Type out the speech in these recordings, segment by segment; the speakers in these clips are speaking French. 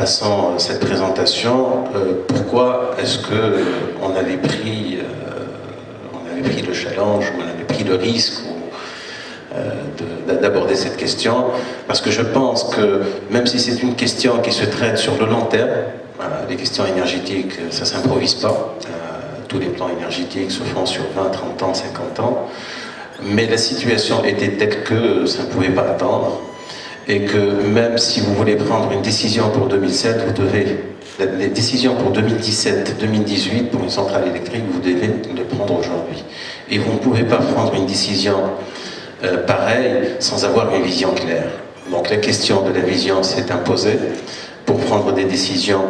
passant cette présentation, pourquoi est-ce qu'on avait pris le challenge, ou on avait pris le risque d'aborder cette question, parce que je pense que même si c'est une question qui se traite sur le long terme, les questions énergétiques, ça ne s'improvise pas, tous les plans énergétiques se font sur 20, 30 ans, 50 ans, mais la situation était telle que ça ne pouvait pas attendre, et que même si vous voulez prendre une décision pour 2007, vous devez, les décisions pour 2017, 2018, pour une centrale électrique, vous devez les prendre aujourd'hui. Et vous ne pouvez pas prendre une décision pareille sans avoir une vision claire. Donc la question de la vision s'est imposée pour prendre des décisions,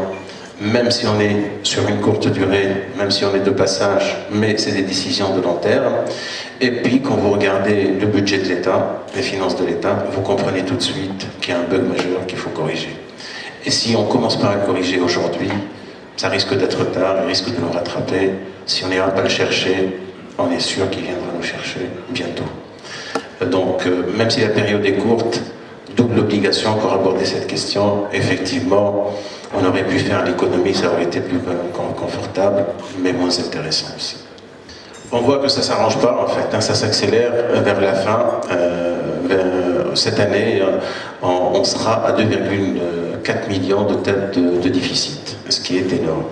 même si on est sur une courte durée, même si on est de passage, mais c'est des décisions de long terme. Et puis quand vous regardez le budget de l'État, les finances de l'État, vous comprenez tout de suite qu'il y a un bug majeur qu'il faut corriger. Et si on commence par le corriger aujourd'hui, ça risque d'être tard, il risque de nous rattraper. Si on n'ira pas le chercher, on est sûr qu'il viendra nous chercher bientôt. Donc, même si la période est courte, double obligation pour aborder cette question. Effectivement, on aurait pu faire l'économie, ça aurait été plus confortable, mais moins intéressant aussi. On voit que ça ne s'arrange pas, en fait, hein, ça s'accélère vers la fin. Cette année, on sera à 2,4 millions de têtes de déficit, ce qui est énorme.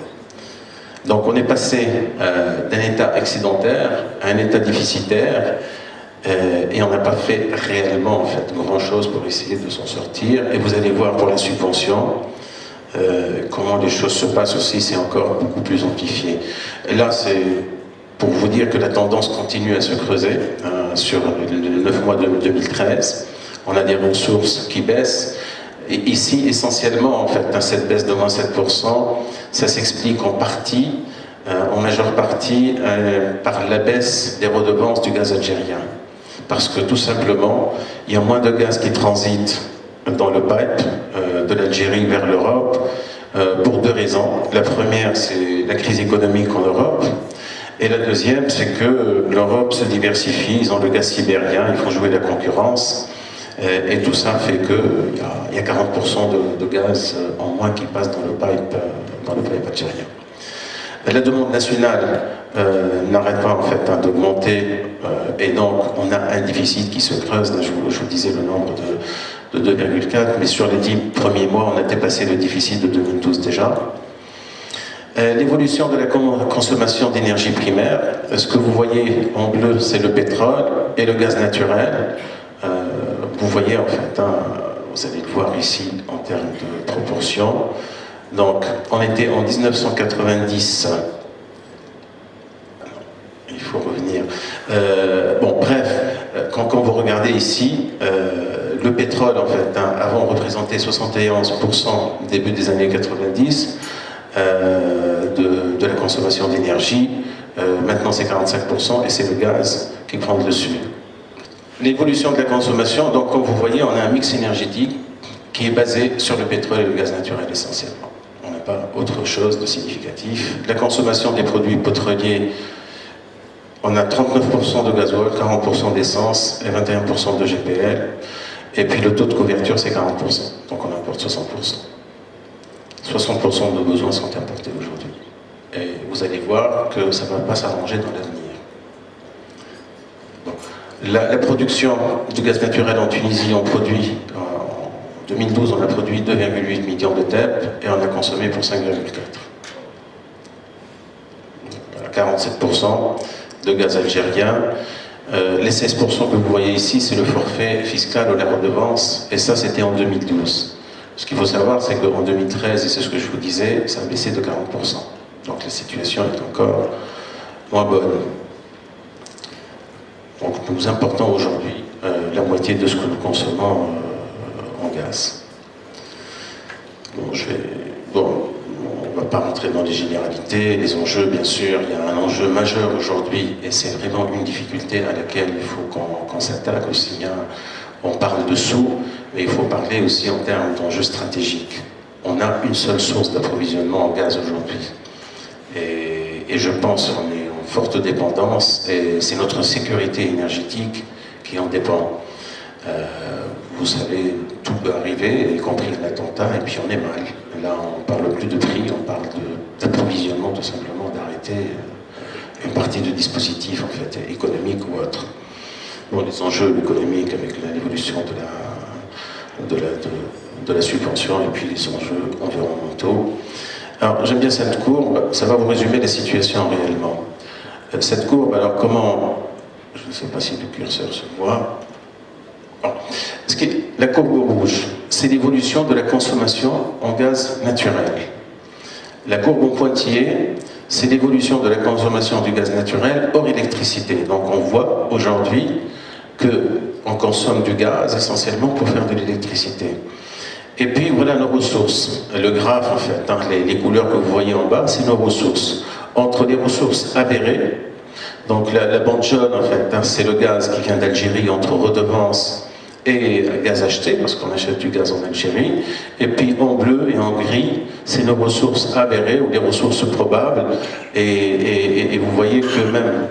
Donc on est passé d'un état excédentaire à un état déficitaire, et on n'a pas fait réellement en fait, grand-chose pour essayer de s'en sortir. Et vous allez voir pour la subvention, comment les choses se passent aussi, c'est encore beaucoup plus amplifié. Et là, c'est pour vous dire que la tendance continue à se creuser sur les 9 mois de 2013. On a des ressources qui baissent. Et ici, essentiellement, en fait, cette baisse de moins 7%, ça s'explique en partie, en majeure partie, par la baisse des redevances du gaz algérien. Parce que tout simplement, il y a moins de gaz qui transite dans le pipe de l'Algérie vers l'Europe pour deux raisons. La première, c'est la crise économique en Europe. Et la deuxième, c'est que l'Europe se diversifie, ils ont le gaz sibérien, ils font jouer la concurrence. Et tout ça fait qu'il y a 40% de gaz en moins qui passe dans le pipe algérien. La demande nationale n'arrête pas en fait d'augmenter, et donc on a un déficit qui se creuse. Je vous disais le nombre de 2,4, mais sur les 10 premiers mois, on a dépassé le déficit de 2012 déjà. L'évolution de la consommation d'énergie primaire, ce que vous voyez en bleu, c'est le pétrole et le gaz naturel. Vous voyez en fait, hein, vous allez le voir ici en termes de proportion. Donc, on était en 1990. Il faut revenir. Bon, bref, quand vous regardez ici, le pétrole, en fait, hein, avant représentait 71% début des années 90 de la consommation d'énergie. Maintenant, c'est 45% et c'est le gaz qui prend le dessus. L'évolution de la consommation, donc comme vous voyez, on a un mix énergétique qui est basé sur le pétrole et le gaz naturel essentiellement. On n'a pas autre chose de significatif. La consommation des produits pétroliers, on a 39% de gasoil, 40% d'essence et 21% de GPL. Et puis le taux de couverture, c'est 40%. Donc on importe 60%. 60% de nos besoins sont importés aujourd'hui. Et vous allez voir que ça ne va pas s'arranger dans l'avenir. La production du gaz naturel en Tunisie, on produit, en 2012, on a produit 2,8 millions de TEP et on a consommé pour 5,4. 47% de gaz algérien. Les 16% que vous voyez ici, c'est le forfait fiscal ou la redevance, et ça, c'était en 2012. Ce qu'il faut savoir, c'est qu'en 2013, et c'est ce que je vous disais, ça a baissé de 40%. Donc la situation est encore moins bonne. Donc nous importons aujourd'hui la moitié de ce que nous consommons en gaz. Bon, on ne va pas rentrer dans les généralités, les enjeux, bien sûr, il y a un enjeu majeur aujourd'hui, et c'est vraiment une difficulté à laquelle il faut qu'on s'attaque aussi bien. On parle de sous, mais il faut parler aussi en termes d'enjeux stratégiques. On a une seule source d'approvisionnement en gaz aujourd'hui. Et je pense qu'on est en forte dépendance, et c'est notre sécurité énergétique qui en dépend. Vous savez, tout peut arriver, y compris un attentat, et puis on est mal. Là, on ne parle plus de prix, on parle d'approvisionnement, tout simplement, d'arrêter une partie du dispositif en fait, économique ou autre. Bon, les enjeux économiques avec l'évolution de la subvention et puis les enjeux environnementaux. Alors, j'aime bien cette courbe, ça va vous résumer les situations réellement. Cette courbe, alors comment, je ne sais pas si le curseur se voit. Bon. La courbe rouge, c'est l'évolution de la consommation en gaz naturel. La courbe au pointillé, c'est l'évolution de la consommation du gaz naturel hors électricité. Donc on voit aujourd'hui qu'on consomme du gaz essentiellement pour faire de l'électricité. Et puis voilà nos ressources. Le graphe, en fait, hein, les couleurs que vous voyez en bas, c'est nos ressources. Entre les ressources avérées, donc la bande jaune, en fait, hein, c'est le gaz qui vient d'Algérie entre redevances et gaz acheté, parce qu'on achète du gaz en Algérie. Et puis en bleu et en gris, c'est nos ressources avérées ou les ressources probables. Et vous voyez que même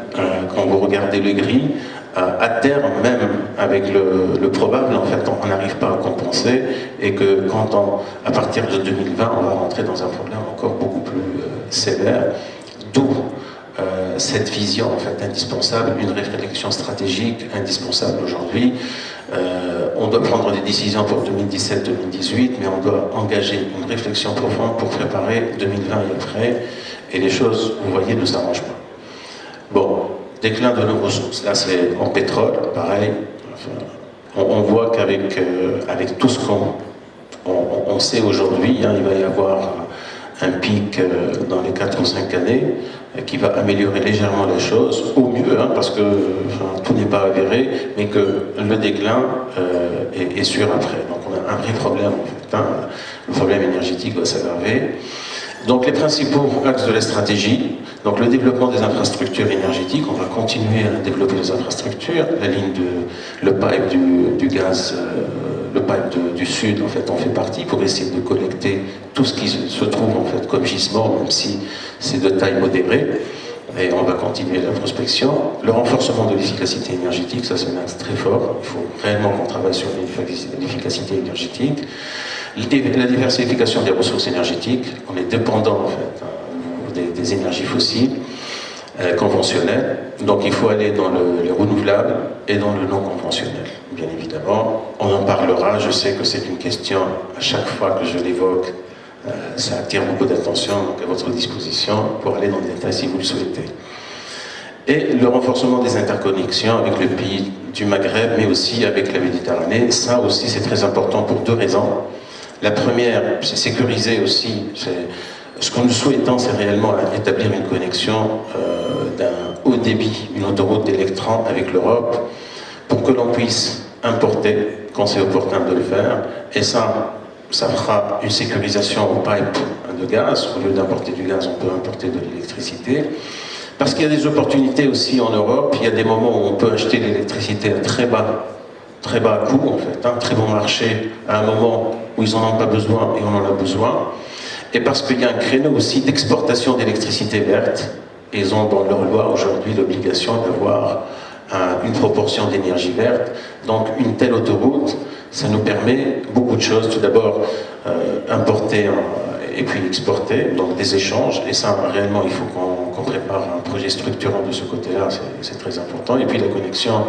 quand vous regardez le gris, à terme, même avec le probable, en fait, on n'arrive pas à compenser, et que à partir de 2020, on va rentrer dans un problème encore beaucoup plus sévère, d'où cette vision en fait indispensable, une réflexion stratégique indispensable aujourd'hui. On doit prendre des décisions pour 2017-2018, mais on doit engager une réflexion profonde pour préparer 2020 et après, et les choses, vous voyez, ne s'arrangent pas. Bon. Déclin de nos ressources. Là, c'est en pétrole, pareil. Enfin, on voit qu'avec avec tout ce qu'on sait aujourd'hui, hein, il va y avoir un pic dans les 4 ou 5 années qui va améliorer légèrement les choses, au mieux, hein, parce que enfin, tout n'est pas avéré, mais que le déclin est sûr après. Donc on a un vrai problème, en fait. Hein. Le problème énergétique va s'aggraver. Donc les principaux axes de la stratégie, donc le développement des infrastructures énergétiques, on va continuer à développer les infrastructures, le pipe du gaz, le pipe du sud, en fait, on fait partie pour essayer de collecter tout ce qui se trouve en fait comme gisement, même si c'est de taille modérée, et on va continuer la prospection. Le renforcement de l'efficacité énergétique, ça c'est un axe très fort, il faut réellement qu'on travaille sur l'efficacité énergétique. La diversification des ressources énergétiques, on est dépendant en fait des énergies fossiles conventionnelles, donc il faut aller dans les renouvelables et dans le non conventionnel, bien évidemment. On en parlera, je sais que c'est une question, à chaque fois que je l'évoque, ça attire beaucoup d'attention, donc à votre disposition pour aller dans le détail si vous le souhaitez. Et le renforcement des interconnexions avec le pays du Maghreb, mais aussi avec la Méditerranée, ça aussi c'est très important pour 2 raisons. La première, c'est sécuriser aussi, ce que nous souhaitons, c'est réellement établir une connexion d'un haut débit, une autoroute d'électrons avec l'Europe, pour que l'on puisse importer quand c'est opportun de le faire, et ça fera une sécurisation au pipe de gaz. Au lieu d'importer du gaz, on peut importer de l'électricité. Parce qu'il y a des opportunités aussi en Europe, il y a des moments où on peut acheter l'électricité à très bas coût, en fait, un très bon marché, à un moment où ils n'en ont pas besoin et on en a besoin. Et parce qu'il y a un créneau aussi d'exportation d'électricité verte, et ils ont dans leur loi aujourd'hui l'obligation d'avoir une proportion d'énergie verte. Donc une telle autoroute, ça nous permet beaucoup de choses. Tout d'abord, importer et puis exporter, donc des échanges. Et ça, réellement, il faut qu'on prépare un projet structurant de ce côté-là, c'est très important. Et puis la connexion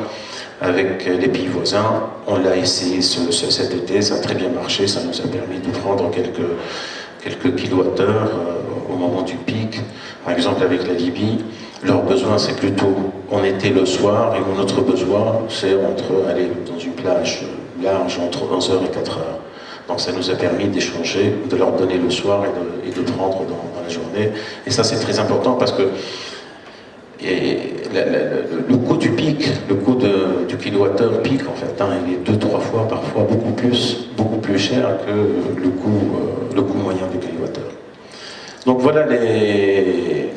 avec les pays voisins, on l'a essayé cet été, ça a très bien marché, ça nous a permis de prendre quelques kilowattheures au moment du pic. Par exemple, avec la Libye, leur besoin c'est plutôt en été le soir, et notre besoin c'est aller dans une plage large entre 11h et 4h. Donc ça nous a permis d'échanger, de leur donner le soir et de prendre dans la journée. Et ça c'est très important parce que le coût du pic, le coût du kilowattheure pic, en fait, hein, il est 2-3 fois, parfois beaucoup plus cher que le coût moyen du kilowattheure. Donc voilà les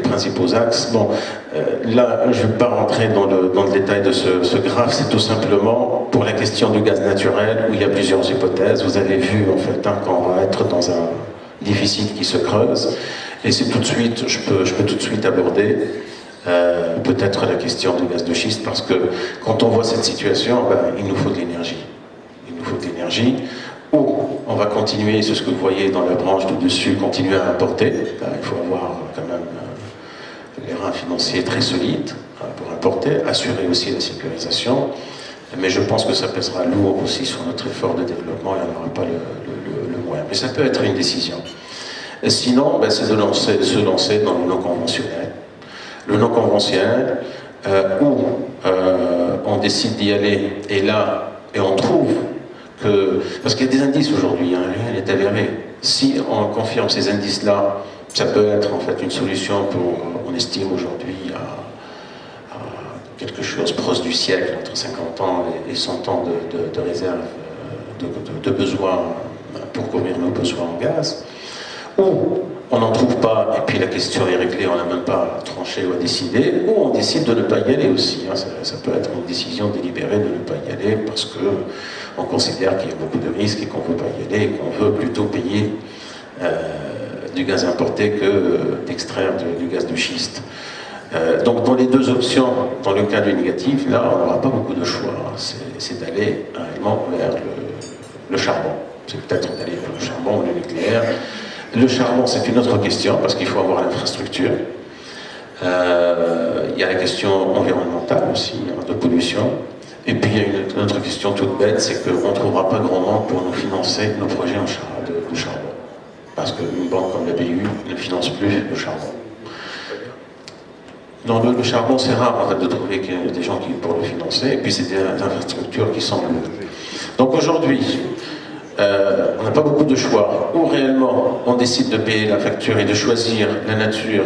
principaux axes. Bon, là, je ne vais pas rentrer dans le détail de ce graphe, c'est tout simplement pour la question du gaz naturel, où il y a plusieurs hypothèses. Vous avez vu, en fait, hein, qu'on va être dans un déficit qui se creuse. Et c'est tout de suite, je peux tout de suite aborder peut-être la question du gaz de schiste, parce que quand on voit cette situation, ben, il nous faut de l'énergie. Il nous faut de l'énergie, ou on va continuer continuer, c'est ce que vous voyez dans la branche du dessus, continuer à importer. Là, il faut avoir quand même les reins financiers très solides pour importer, assurer aussi la sécurisation. Mais je pense que ça pèsera lourd aussi sur notre effort de développement et on n'aura pas le moyen. Mais ça peut être une décision. Et sinon, ben, c'est de se lancer dans le non conventionnel. Le non conventionnel, où on décide d'y aller, et là, et on trouve que... Parce qu'il y a des indices aujourd'hui, hein, rien n'est avéré. Si on confirme ces indices-là, ça peut être en fait une solution pour, on estime aujourd'hui, à quelque chose proche du siècle, entre 50 ans et 100 ans de réserve, de besoins pour couvrir nos besoins en gaz. Ou on n'en trouve pas, et puis la question est réglée, on n'a même pas tranché ou à décider, ou on décide de ne pas y aller aussi. Hein. Ça peut être une décision délibérée de ne pas y aller parce qu'on considère qu'il y a beaucoup de risques et qu'on ne veut pas y aller et qu'on veut plutôt payer du gaz importé que d'extraire du gaz de schiste. Donc dans les deux options, dans le cas du négatif, là on n'aura pas beaucoup de choix. C'est d'aller réellement vers le charbon. C'est peut-être d'aller vers le charbon ou le nucléaire. Le charbon, c'est une autre question, parce qu'il faut avoir l'infrastructure. Il y a la question environnementale aussi, hein, de pollution. Et puis il y a une autre question toute bête, c'est qu'on ne trouvera pas grand monde pour nous financer nos projets de charbon. Parce qu'une banque comme la BU ne finance plus le charbon. Dans le charbon, c'est rare en fait, de trouver des gens pour le financer, et puis c'est des infrastructures qui sont lourdes. Donc aujourd'hui, on n'a pas beaucoup de choix. Ou réellement, on décide de payer la facture et de choisir la nature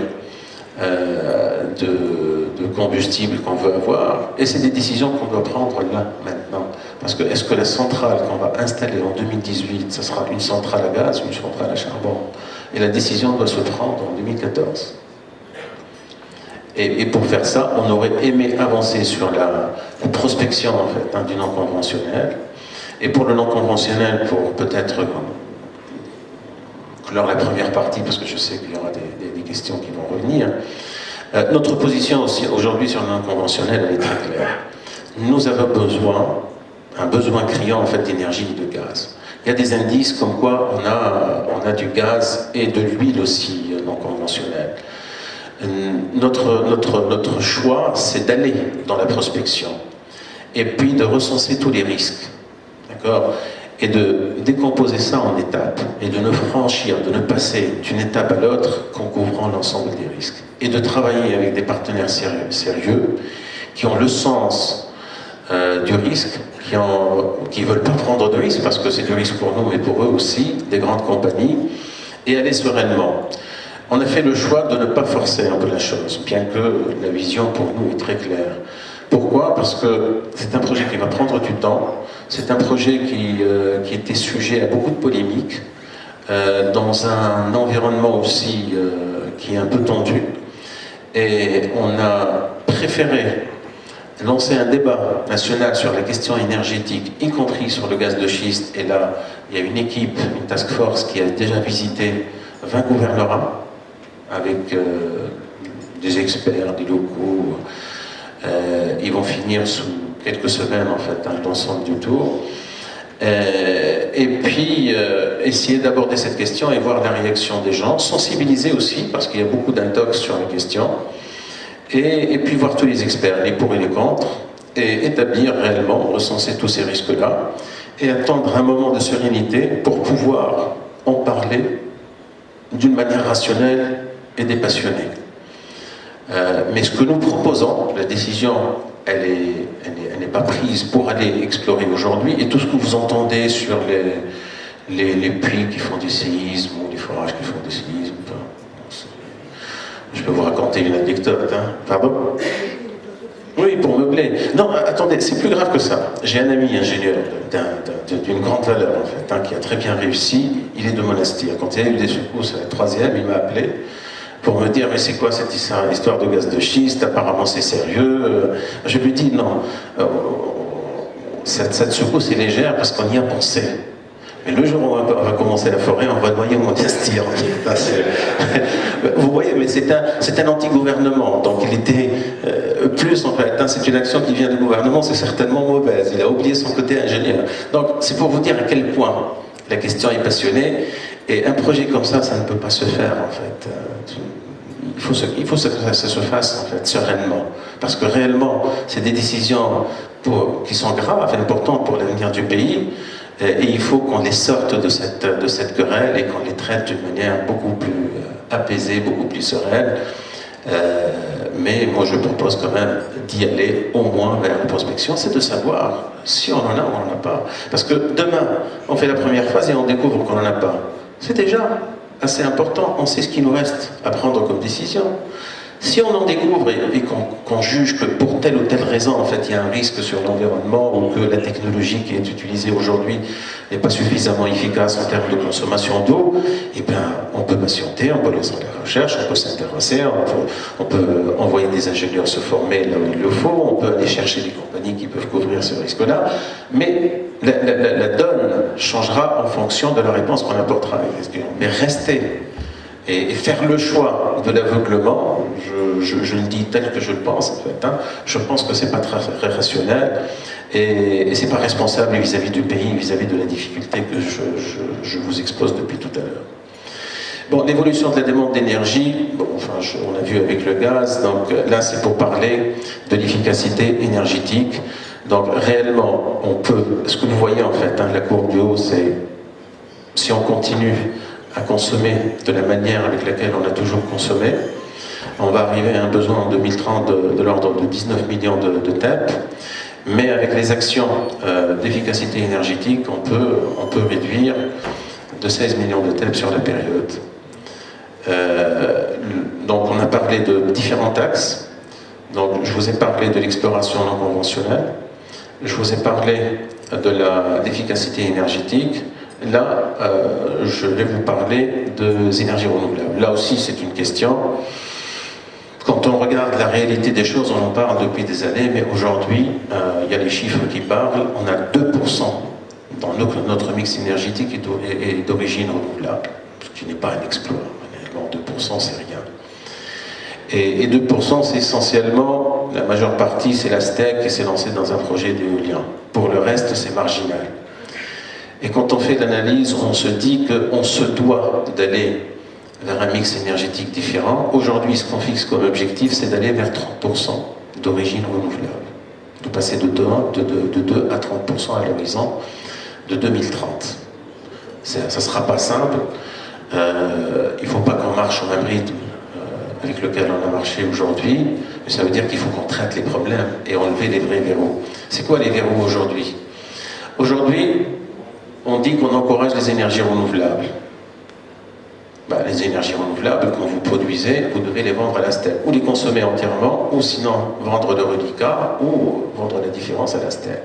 de combustible qu'on veut avoir. Et c'est des décisions qu'on doit prendre là, maintenant. Parce que est-ce que la centrale qu'on va installer en 2018, ça sera une centrale à gaz ou une centrale à charbon? Et la décision doit se prendre en 2014. Et pour faire ça, on aurait aimé avancer sur la prospection en fait, hein, du non conventionnel. Et pour le non conventionnel, pour peut-être clore la première partie, parce que je sais qu'il y aura des questions qui vont revenir, notre position aussi aujourd'hui sur le non conventionnel, elle est très claire. Nous avons un besoin criant en fait d'énergie et de gaz. Il y a des indices comme quoi on a du gaz et de l'huile aussi non conventionnelle. Notre choix, c'est d'aller dans la prospection et puis de recenser tous les risques. Et de décomposer ça en étapes, et de ne franchir, de ne passer d'une étape à l'autre qu'en couvrant l'ensemble des risques. Et de travailler avec des partenaires sérieux, qui ont le sens du risque, qui ne veulent pas prendre de risques, parce que c'est du risque pour nous, mais pour eux aussi, des grandes compagnies, et aller sereinement. On a fait le choix de ne pas forcer un peu la chose, bien que la vision pour nous est très claire. Pourquoi? Parce que c'est un projet qui va prendre du temps, c'est un projet qui était sujet à beaucoup de polémiques, dans un environnement aussi qui est un peu tendu. Et on a préféré lancer un débat national sur la question énergétique, y compris sur le gaz de schiste. Et là, il y a une équipe, une task force qui a déjà visité 20 gouvernorats, avec des experts, des locaux. Ils vont finir sous quelques semaines en fait hein, l'ensemble du tour. Et puis essayer d'aborder cette question et voir la réaction des gens, sensibiliser aussi parce qu'il y a beaucoup d'intox sur la question, et puis voir tous les experts, les pour et les contre, et établir réellement, recenser tous ces risques-là, et attendre un moment de sérénité pour pouvoir en parler d'une manière rationnelle et dépassionnée. Mais ce que nous proposons, la décision, elle n'est pas prise pour aller explorer aujourd'hui, et tout ce que vous entendez sur les puits qui font du séisme, ou les forages qui font du séisme, je peux vous raconter une anecdote, hein. Pardon? Oui, pour meubler. Non, attendez, c'est plus grave que ça. J'ai un ami ingénieur d'une grande valeur, en fait, hein, qui a très bien réussi. Il est de Monastir. Quand il y a eu des secousses à la 3e, il m'a appelé pour me dire, mais c'est quoi cette histoire de gaz de schiste? Apparemment c'est sérieux. Je lui dis, non, cette secousse est légère parce qu'on y a pensé. Mais le jour où on va commencer la forêt, on va noyer Monastir. Vous voyez, mais c'est un anti-gouvernement, donc il était plus en fait, hein, c'est une action qui vient du gouvernement, c'est certainement mauvaise, il a oublié son côté ingénieur. Donc c'est pour vous dire à quel point la question est passionnée. Et un projet comme ça ne peut pas se faire, en fait. Il faut que ça se fasse, en fait, sereinement. Parce que réellement, c'est des décisions qui sont graves, importantes pour l'avenir du pays. Et il faut qu'on les sorte de cette querelle et qu'on les traite d'une manière beaucoup plus apaisée, beaucoup plus sereine. Mais moi je propose quand même d'y aller au moins vers la prospection, c'est de savoir si on en a ou on n'en a pas. Parce que demain, on fait la première phase et on découvre qu'on n'en a pas. C'est déjà assez important, on sait ce qu'il nous reste à prendre comme décision. Si on en découvre et qu'on juge que pour telle ou telle raison, en fait, il y a un risque sur l'environnement ou que la technologie qui est utilisée aujourd'hui n'est pas suffisamment efficace en termes de consommation d'eau, eh bien, on peut patienter, on peut lancer la recherche, on peut s'intéresser, on peut envoyer des ingénieurs se former là où il le faut, on peut aller chercher des compagnies qui peuvent couvrir ce risque-là, mais la donne changera en fonction de la réponse qu'on apportera. Mais rester et faire le choix de l'aveuglement, je le dis tel que je le pense en fait, je pense que c'est pas très rationnel et c'est pas responsable vis-à-vis du pays, vis-à-vis de la difficulté que je vous expose depuis tout à l'heure. Bon, l'évolution de la demande d'énergie, bon, enfin, on a vu avec le gaz, donc là c'est pour parler de l'efficacité énergétique. Donc réellement, on peut, ce que vous voyez en fait, la courbe du haut, c'est si on continue à consommer de la manière avec laquelle on a toujours consommé, on va arriver à un besoin en 2030 de l'ordre de 19 millions de TEP, mais avec les actions d'efficacité énergétique, on peut réduire de 16 millions de TEP sur la période. Donc on a parlé de différents axes. Donc je vous ai parlé de l'exploration non conventionnelle, je vous ai parlé de l'efficacité énergétique. Là, je vais vous parler des énergies renouvelables. Là aussi, c'est une question. Quand on regarde la réalité des choses, on en parle depuis des années, mais aujourd'hui, il y a les chiffres qui parlent. On a 2% dans notre mix énergétique est d'origine renouvelable, ce qui n'est pas un exploit. Réellement, 2%, c'est rien. Et 2%, c'est essentiellement, la majeure partie, c'est la STEC qui s'est lancée dans un projet d'éolien. Pour le reste, c'est marginal. Et quand on fait l'analyse, on se dit qu'on se doit d'aller vers un mix énergétique différent. Aujourd'hui, ce qu'on fixe comme objectif, c'est d'aller vers 30% d'origine renouvelable. De passer de 2 à 30% à l'horizon de 2030. Ça ne sera pas simple. Il ne faut pas qu'on marche au même rythme avec lequel on a marché aujourd'hui, mais ça veut dire qu'il faut qu'on traite les problèmes et enlever les vrais verrous. C'est quoi les verrous aujourd'hui? Aujourd'hui, on dit qu'on encourage les énergies renouvelables. Les énergies renouvelables, quand vous produisez, vous devez les vendre à la STEC, ou les consommer entièrement, ou sinon vendre le reliquat, ou vendre la différence à la STEC.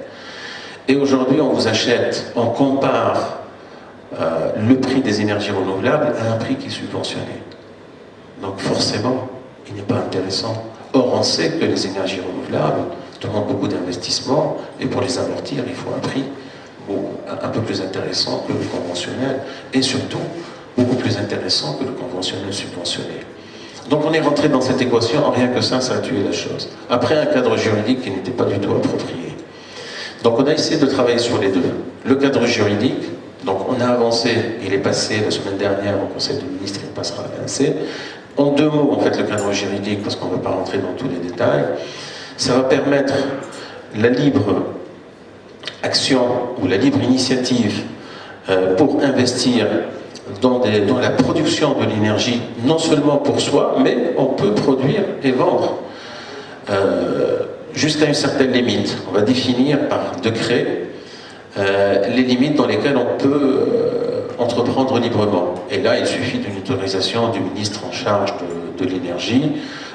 Et aujourd'hui, on vous achète, on compare le prix des énergies renouvelables à un prix qui est subventionné. Donc forcément, il n'est pas intéressant. Or, on sait que les énergies renouvelables demandent beaucoup d'investissement, et pour les amortir, il faut un prix un peu plus intéressant que le conventionnel, et surtout beaucoup plus intéressant que le conventionnel subventionné. Donc on est rentré dans cette équation, rien que ça a tué la chose. Après un cadre juridique qui n'était pas du tout approprié. Donc on a essayé de travailler sur les deux. Le cadre juridique, donc on a avancé, il est passé la semaine dernière au Conseil des ministres, il passera à l'ANC. En 2 mots, en fait, le cadre juridique, parce qu'on ne va pas rentrer dans tous les détails, ça va permettre la libre action ou la libre initiative pour investir dans la production de l'énergie, non seulement pour soi, mais on peut produire et vendre jusqu'à une certaine limite. On va définir par décret les limites dans lesquelles on peut entreprendre librement. Et là, il suffit d'une autorisation du ministre en charge de l'énergie.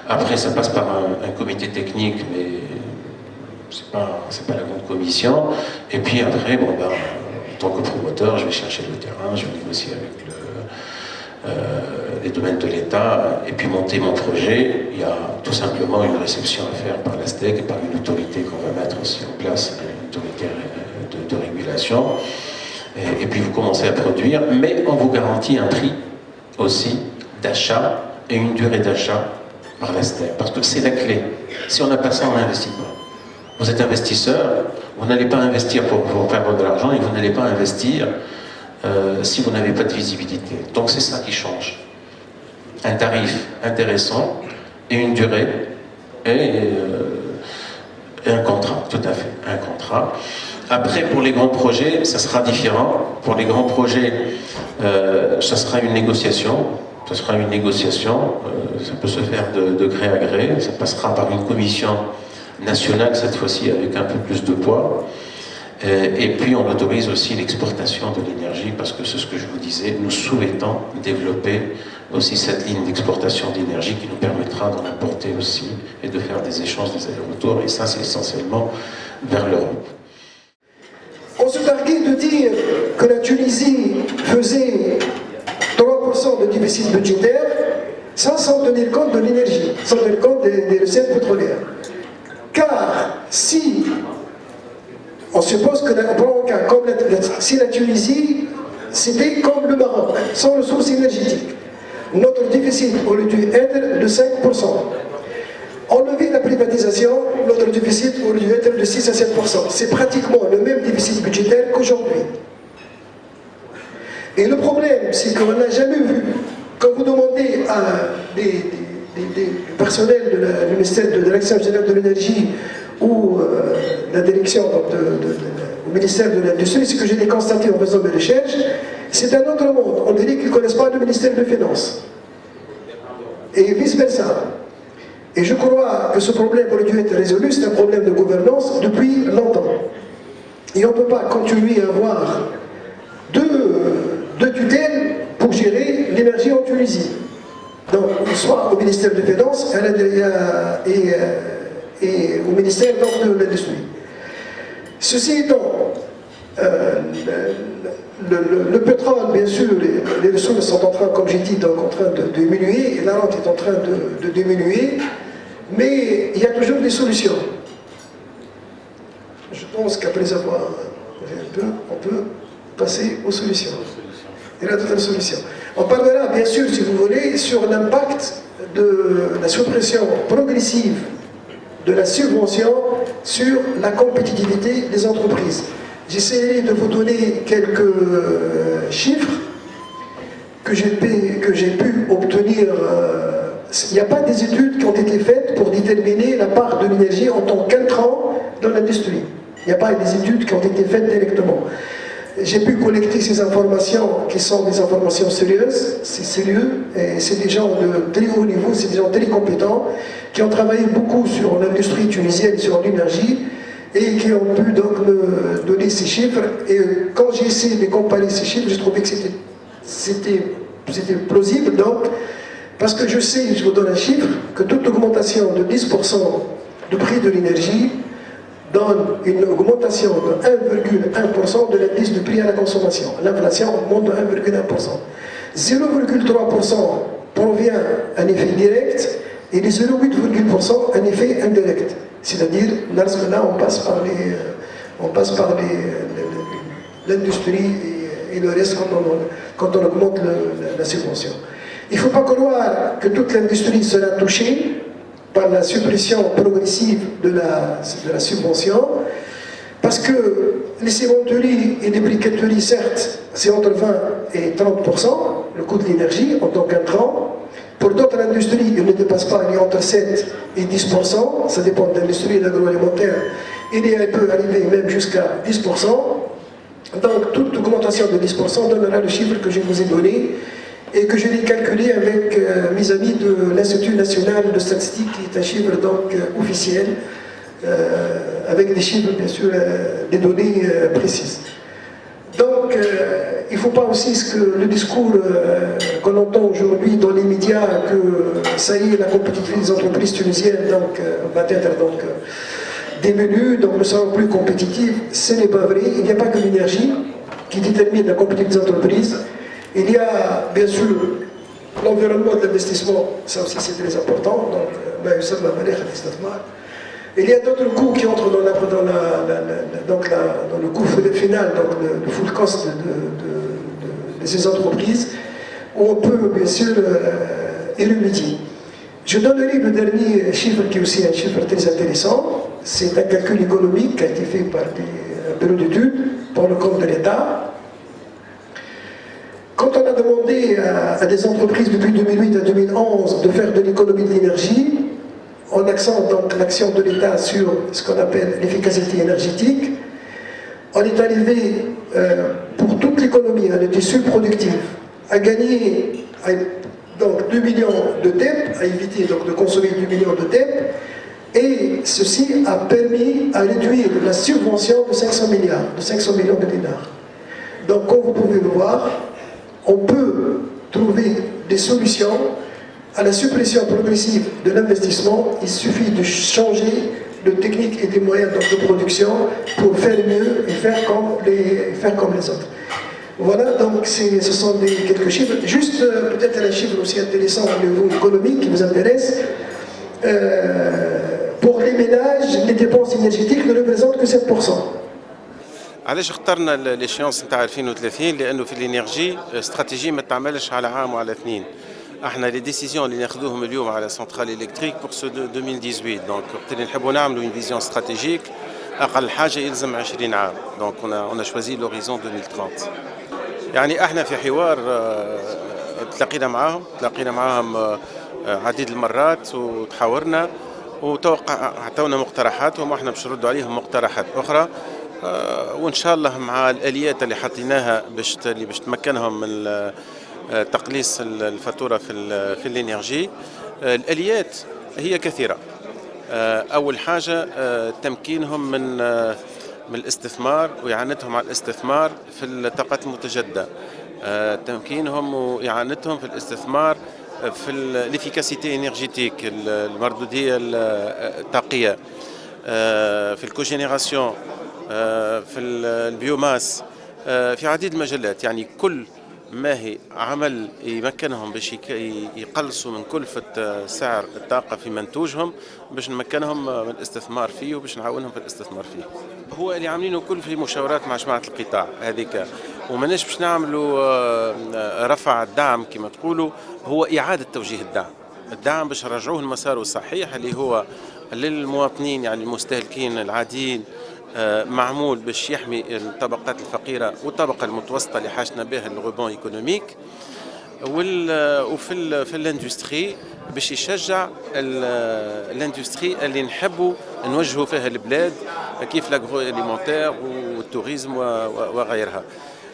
Après, ça passe par un comité technique, mais c'est pas la grande commission. Et puis après, en tant que promoteur, je vais chercher le terrain, je vais négocier avec les domaines de l'État, et puis monter mon projet. Il y a tout simplement une réception à faire par la STEC et par une autorité qu'on va mettre aussi en place, une autorité de régulation. Et puis vous commencez à produire, mais on vous garantit un prix aussi d'achat et une durée d'achat par la STEC, parce que c'est la clé. Si on n'a pas ça, on n'investit pas. Vous êtes investisseur, vous n'allez pas investir pour perdre de l'argent et vous n'allez pas investir si vous n'avez pas de visibilité. Donc c'est ça qui change. Un tarif intéressant et une durée et un contrat, tout à fait, un contrat. Après, pour les grands projets, ça sera différent. Pour les grands projets, ça sera une négociation. Ça sera une négociation. Ça peut se faire de gré à gré. Ça passera par une commission nationale, cette fois-ci, avec un peu plus de poids. Et puis, on autorise aussi l'exportation de l'énergie, parce que c'est ce que je vous disais, nous souhaitons développer aussi cette ligne d'exportation d'énergie qui nous permettra d'en apporter aussi et de faire des échanges des allers-retours. Et ça, c'est essentiellement vers l'Europe. On se targuait de dire que la Tunisie faisait 3% de déficit budgétaire sans tenir compte de l'énergie, sans tenir compte des recettes pétrolières. Car si on suppose que si la Tunisie, c'était comme le Maroc, sans ressources énergétiques, notre déficit aurait dû être de 5%. Enlever la privatisation, notre déficit aurait dû être de 6 à 7%. C'est pratiquement le même déficit budgétaire qu'aujourd'hui. Et le problème, c'est qu'on n'a jamais vu, quand vous demandez à des personnels du ministère de l'Action générale de l'énergie ou la direction au ministère de l'Industrie, ce que j'ai constaté en faisant mes recherches, c'est un autre monde. On dirait qu'ils ne connaissent pas le ministère des Finances. Et vice-versa. Et je crois que ce problème aurait dû être résolu, c'est un problème de gouvernance depuis longtemps. Et on ne peut pas continuer à avoir deux tutelles pour gérer l'énergie en Tunisie. Donc, soit au ministère des Finances et au ministère de l'Industrie. Ceci étant, le pétrole, bien sûr, les ressources sont en train, comme j'ai dit, en train de diminuer, et la rente est en train de diminuer, mais il y a toujours des solutions. Je pense qu'après avoir on peut passer aux solutions. Il y a d'autres solutions. On parlera, bien sûr, si vous voulez, sur l'impact de la suppression progressive de la subvention sur la compétitivité des entreprises. J'essaierai de vous donner quelques chiffres que j'ai pu obtenir. Il n'y a pas des études qui ont été faites pour déterminer la part de l'énergie en tant qu'intrant dans l'industrie. Il n'y a pas des études qui ont été faites directement. J'ai pu collecter ces informations qui sont des informations sérieuses, c'est sérieux, et c'est des gens de très haut niveau, c'est des gens très compétents, qui ont travaillé beaucoup sur l'industrie tunisienne, sur l'énergie, et qui ont pu donc me donner ces chiffres. Et quand j'ai essayé de comparer ces chiffres, j'ai trouvé que c'était plausible, donc, parce que je sais, je vous donne un chiffre, que toute augmentation de 10% du prix de l'énergie donne une augmentation de 1,1% de l'indice du prix à la consommation. L'inflation augmente de 1,1%. 0,3% provient un effet direct et les 0,8% un effet indirect. C'est-à-dire, là on passe par l'industrie et le reste quand on augmente la subvention. Il ne faut pas croire que toute l'industrie sera touchée par la suppression progressive de la subvention, parce que les cimenteries et les briqueteries, certes, c'est entre 20 et 30%, le coût de l'énergie en tant qu'intrant. Pour d'autres industries, il ne dépasse pas, il est entre 7 et 10%, ça dépend de l'industrie de l'agroalimentaire, il peut arriver même jusqu'à 10%. Donc toute augmentation de 10% donnera le chiffre que je vous ai donné, et que je l'ai calculé avec mes amis de l'Institut national de statistique, qui est un chiffre donc officiel, avec des chiffres, bien sûr, des données précises. Donc, il ne faut pas aussi que le discours qu'on entend aujourd'hui dans les médias, que ça y est, la compétitivité des entreprises tunisiennes donc, va être donc, diminuée, donc ne seront plus compétitives. Ce n'est pas vrai. Il n'y a pas que l'énergie qui détermine la compétitivité des entreprises. Il y a, bien sûr, l'environnement de l'investissement, ça aussi c'est très important, donc, il y a d'autres coûts qui entrent dans le coût final, donc le full cost de ces entreprises, où on peut, bien sûr, y remédier. Je donnerai le dernier chiffre, qui est aussi un chiffre très intéressant. C'est un calcul économique qui a été fait par un bureau d'études pour le compte de l'État. Quand on a demandé à des entreprises depuis 2008 à 2011 de faire de l'économie de l'énergie, en accent donc l'action de l'État sur ce qu'on appelle l'efficacité énergétique, on est arrivé pour toute l'économie, le tissu productif, à gagner donc 2 millions de TEP, à éviter donc de consommer 2 millions de TEP, et ceci a permis à réduire la subvention de 500 milliards, de 500 millions de dinars. Donc comme vous pouvez le voir, on peut trouver des solutions à la suppression progressive de l'investissement. Il suffit de changer de technique et des moyens de production pour faire mieux et faire comme les autres. Voilà, donc ce sont quelques chiffres. Juste peut-être un chiffre aussi intéressant au niveau économique qui vous intéresse. Pour les ménages, les dépenses énergétiques ne représentent que 7%. علاش اخترنا ليشيونس نتاع 2030؟ لانه في الانرجي استراتيجيه ما تعملش على عام وعلى اثنين. احنا لي ديسيزيون اللي ناخذوهم اليوم على سنترال الكتريك بور سو 2018، دونك وقت اللي نحبوا نعملوا اون فيزيون استراتيجيك اقل حاجه يلزم 20 عام، دونك اون شوازي لوريزون 2030. يعني احنا في حوار تلاقينا معاهم عديد المرات وتحاورنا عطونا مقترحاتهم واحنا باش نردوا عليهم مقترحات اخرى. وان شاء الله مع الاليات اللي حطيناها باش تمكنهم من تقليص الفاتوره في الانرجي. الاليات هي كثيره. اول حاجه تمكينهم من الاستثمار واعانتهم على الاستثمار في الطاقات المتجدده، تمكينهم واعانتهم في الاستثمار في الافيكاسيتي انرجيتيك، المردوديه الطاقيه، في الكوجينيراسيون، في البيوماس، في عديد المجالات. يعني كل ما هي عمل يمكنهم باش يقلصوا من كلفة سعر الطاقة في منتوجهم باش نمكنهم من الاستثمار فيه وباش نعاونهم في الاستثمار فيه. هو اللي عاملينه كل في مشاورات مع جماعة القطاع هذيك، وماناش باش نعملوا رفع الدعم كما تقولوا، هو إعادة توجيه الدعم باش نرجعوه المسار الصحيح اللي هو للمواطنين، يعني المستهلكين العاديين، معمول باش يحمي الطبقات الفقيرة والطبقة المتوسطة اللي حاجتنا بها الغوبون ايكونوميك، وفي الاندستري باش يشجع الاندستري اللي نحبوا نوجهوا فيها البلاد كيف لاغرو اليمونتير والتوريزم وغيرها.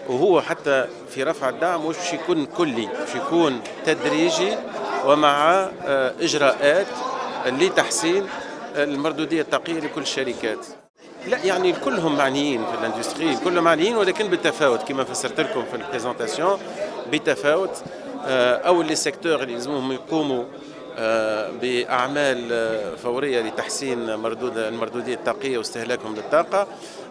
وهو حتى في رفع الدعم مش باش يكون كلي، باش يكون تدريجي ومع اجراءات لتحسين المردودية الطاقية لكل الشركات. لا يعني كلهم معنيين في الاندستري، كلهم معنيين ولكن بالتفاوت كما فسرت لكم في البريزونطاسيون بتفاوت. او لي سيكتور اللي يلزمهم يقوموا باعمال فوريه لتحسين المردوديه الطاقيه واستهلاكهم للطاقه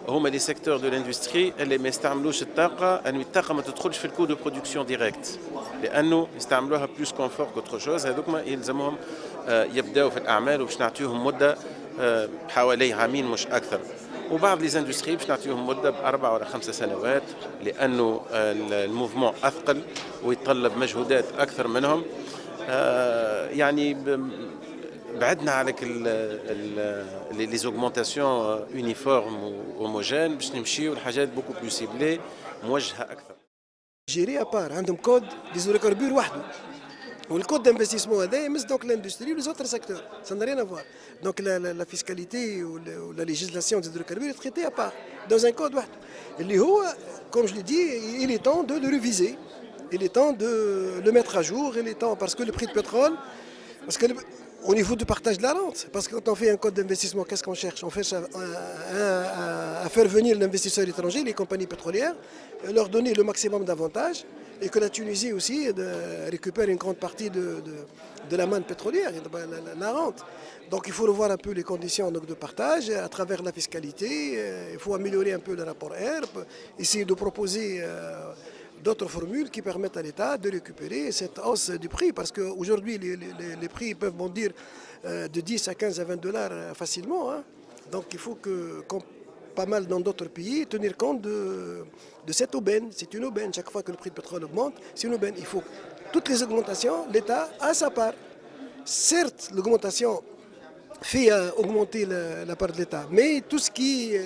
هما لي سيكتور دو لاندستري اللي ما يستعملوش الطاقه، ان الطاقه ما تدخلش في الكو دو برودكسيون ديريكت لانه يستعملوها بلوس كونفور كوتر شوز. هذوكما يلزمهم يبداو في الاعمال وباش نعطيوهم مده حوالي عامين مش اكثر، وبعض لي زاندستري باش نعطيهم مده ب4 ولا 5 سنوات لانه الموفمون اثقل ويتطلب مجهودات اكثر منهم. يعني بعدنا على لي زوغمونتاسيون يونيفورم وهوموجين باش نمشيو لحاجات بوكو بلو سيبلي موجهه اكثر. جيري ابار عندهم كود ديزولوكاربور وحده، والكود d'investissement هذا يمس donc l'industrie ou les autres secteurs, ça n'a rien à voir. Donc la fiscalité ou la législation des hydrocarbures est traitée à part dans un code واحد اللي هو comme je l'ai dit, il est temps de le réviser, il est temps de le mettre à jour, il est temps parce que le prix de pétrole, parce que au niveau du partage de la rente, parce que quand on fait un code d'investissement, qu'est-ce qu'on cherche? On cherche à faire venir l'investisseur étranger, les compagnies pétrolières, leur donner le maximum d'avantages, et que la Tunisie aussi récupère une grande partie de la manne pétrolière, la rente. Donc il faut revoir un peu les conditions de partage à travers la fiscalité, il faut améliorer un peu le rapport ERP, essayer de proposer d'autres formules qui permettent à l'État de récupérer cette hausse du prix, parce qu'aujourd'hui les prix peuvent bondir de 10 à 15 à 20 dollars facilement, hein. Donc il faut comme pas mal dans d'autres pays, tenir compte de cette aubaine. C'est une aubaine, chaque fois que le prix de pétrole augmente, c'est une aubaine. Il faut toutes les augmentations, l'État a sa part. Certes, l'augmentation fait augmenter la part de l'État, mais tout ce qui est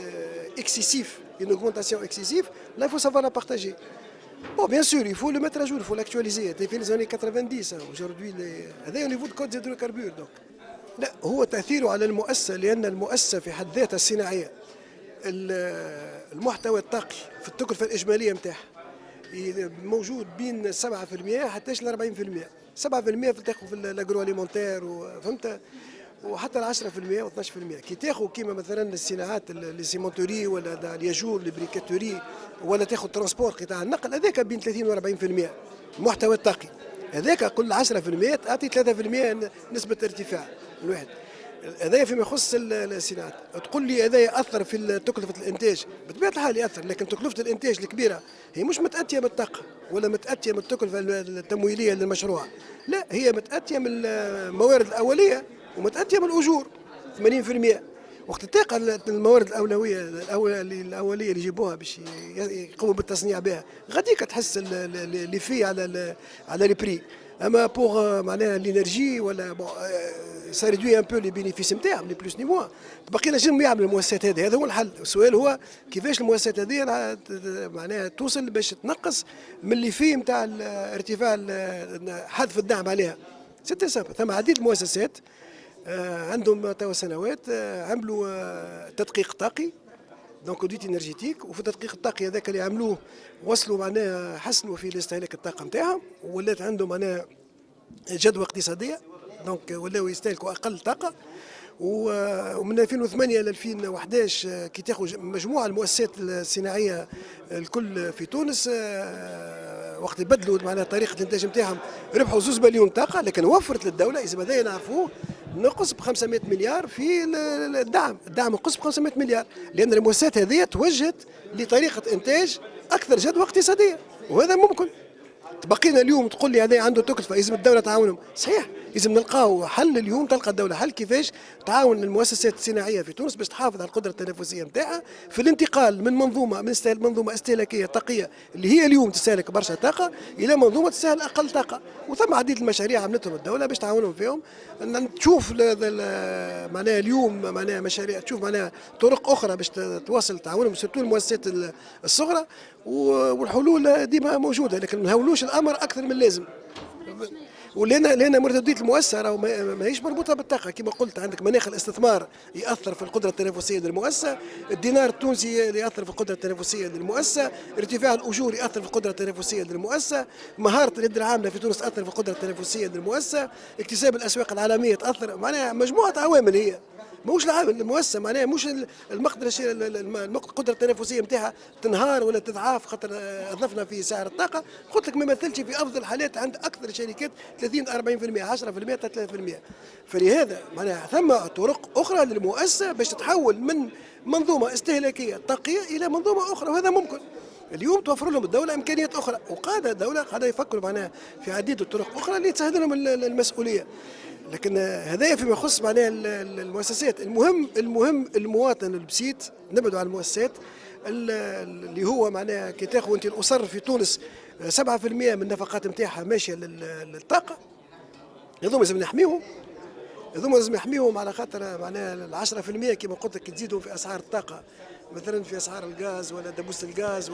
excessif, une augmentation excessive, là il faut savoir la partager. Bon, bien sûr, il faut le mettre à jour, il faut l'actualiser. C'était fait les années 90. Aujourd'hui, هذا au niveau de code hydrocarbures donc. لا هو تأثيره على المؤسسة لأن المؤسسة في حد ذاتها الصناعية المحتوى الطاقي في التكلفة الإجمالية نتاعها موجود بين 7% حتى ل 40%. 7% تاخذ في الاجرو اليمونتير فهمت، وحتى ال 10% و 12%. كي تاخذ كيما مثلا الصناعات لي سيمونتوري ولا الياجور لي بريكاتوري ولا تاخذ ترونسبور قطاع النقل، هذاك بين 30 و 40% المحتوى الطاقي. هذاك كل 10% تعطي 3% نسبة ارتفاع الواحد. هذا فيما يخص الصناعات. تقول لي هذا ياثر في تكلفه الانتاج، بطبيعه الحال ياثر، لكن تكلفه الانتاج الكبيره هي مش متاتيه من الطاقه ولا متاتيه من التكلفه التمويليه للمشروع، لا هي متاتيه من الموارد الاوليه ومتاتيه من الاجور 80%. وقت تلقى الموارد الاوليه اللي يجيبوها باش يقوموا بالتصنيع بها، غاديك تحس اللي فيه على لي بري. اما بوغ معناها لينرجي ولا سا ريدوي ان بو لي بينيفيس نتاعهم لي بلوس ني موان. باقي نجم يعمل المؤسسات هذه، هذا هو الحل. السؤال هو كيفاش المؤسسات هذه معناها توصل باش تنقص من اللي فيه نتاع ارتفاع حذف الدعم عليها. سيتي سامبل. ثم عديد المؤسسات عندهم توا سنوات عملوا تدقيق طاقي دونك اوديت انرجيتيك، وفي التدقيق الطاقي هذاك اللي عملوه وصلوا معناها حسنوا في استهلاك الطاقه نتاعهم، ولات عندهم معناها جدوى اقتصاديه دونك ولاو يستهلكوا اقل طاقه. ومن 2008 ل 2011 كي تاخذ مجموعه المؤسسات الصناعيه الكل في تونس وقت يبدلوا معناها طريقه الانتاج نتاعهم ربحوا 2 بليون طاقه، لكن وفرت للدوله اذا هذايا نعرفوه نقص ب 500 مليار في الدعم نقص ب 500 مليار، لان المؤسسات هذه توجهت لطريقه انتاج اكثر جدوى اقتصاديه، وهذا ممكن. بقينا اليوم تقول لي هذا عنده تكلفه لازم الدوله تعاونهم، صحيح لازم نلقاو حل. اليوم تلقى الدوله حل كيفاش تعاون المؤسسات الصناعيه في تونس باش تحافظ على القدره التنافسيه نتاعها في الانتقال من منظومه استهلاكيه طاقيه اللي هي اليوم تستهلك برشا طاقه الى منظومه تستهلك اقل طاقه. وثم عديد المشاريع عملتهم الدوله باش تعاونهم فيهم. تشوف معناها اليوم معناها مشاريع، تشوف معناها طرق اخرى باش تواصل تعاونهم سيرتو المؤسسات الصغرى، والحلول ديما موجوده، لكن ما نهولوش الامر اكثر من اللازم. ولأن مردودية المؤسسة راهو ماهيش مربوطة بالطاقة. كما قلت عندك مناخ الاستثمار يأثر في القدرة التنافسية للمؤسسة، الدينار التونسي يأثر في القدرة التنافسية للمؤسسة، ارتفاع الأجور يأثر في القدرة التنافسية للمؤسسة، مهارة اليد العاملة في تونس تأثر في القدرة التنافسية للمؤسسة، اكتساب الأسواق العالمية تأثر، معناها مجموعة عوامل هي. ماهوش العامل المؤسسه معناها مش القدره التنافسيه نتاعها تنهار ولا تضعاف خاطر اضفنا في سعر الطاقه. قلت لك ما يمثلش في افضل الحالات عند اكثر الشركات 30 40% 10% 3%. فلهذا معناها ثم طرق اخرى للمؤسسه باش تتحول من منظومه استهلاكيه طاقيه الى منظومه اخرى، وهذا ممكن. اليوم توفر لهم الدوله امكانيات اخرى، وقاعده الدوله قاعده يفكروا معناها في عديد الطرق اخرى اللي تسهل لهم المسؤوليه. لكن هذايا فيما يخص معناها المؤسسات. المهم المواطن البسيط، نبعدوا على المؤسسات اللي هو معناها كي تاخذ انت الاسر في تونس 7% من النفقات نتاعها ماشيه للطاقه. هذوما لازم نحميهم، على خاطر معناها 10% كما قلت لك تزيدوا في اسعار الطاقه، مثلا في اسعار الغاز ولا دبوس الغاز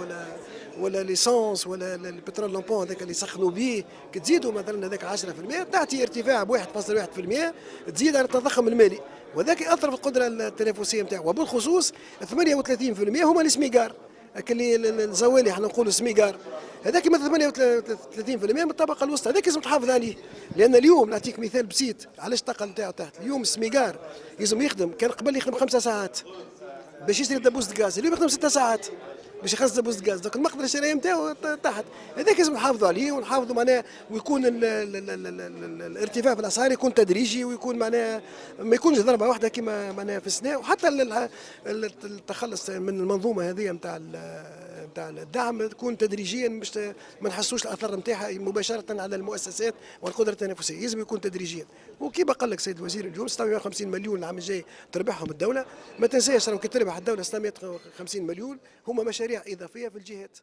ولا ليسونس ولا البترول لامبون هذاك اللي يسخنوا به، كي تزيدوا مثلا هذاك 10% تعطي ارتفاع ب 1.1%، تزيد على التضخم المالي، وذاك ياثر في القدره التنافسيه نتاعو. وبالخصوص 38% هما السميقار، اللي الزوالي احنا نقولوا سميقار، هذاك مثل 38% من الطبقه الوسطى، هذاك لازم تحافظ عليه. لان اليوم نعطيك مثال بسيط علاش الطاقه نتاعو تحت. اليوم السميقار لازم يخدم، كان قبل يخدم 5 ساعات باش يشري دبوس الغاز، اليوم يخدم 6 ساعات باش يخلص دبوس الغاز، دوك المقدره الشرائيه نتاعو تحت. هذاك لازم نحافظوا عليه ونحافظوا معناها، ويكون الارتفاع في الاسعار يكون تدريجي، ويكون معناها ما يكونش ضربه واحده كما معناها في السنه. وحتى التخلص من المنظومه هذه نتاع الدعم تكون تدريجيا باش ما نحسوش الاثر نتاعها مباشره على المؤسسات والقدره التنافسيه، لازم يكون تدريجيا. وكيما قال لك سيد الوزير اليوم 650 مليون العام الجاي تربحهم الدوله، ما تنساش راهو كي تربح الدوله 650 مليون هما مشاريع اضافيه في الجهات.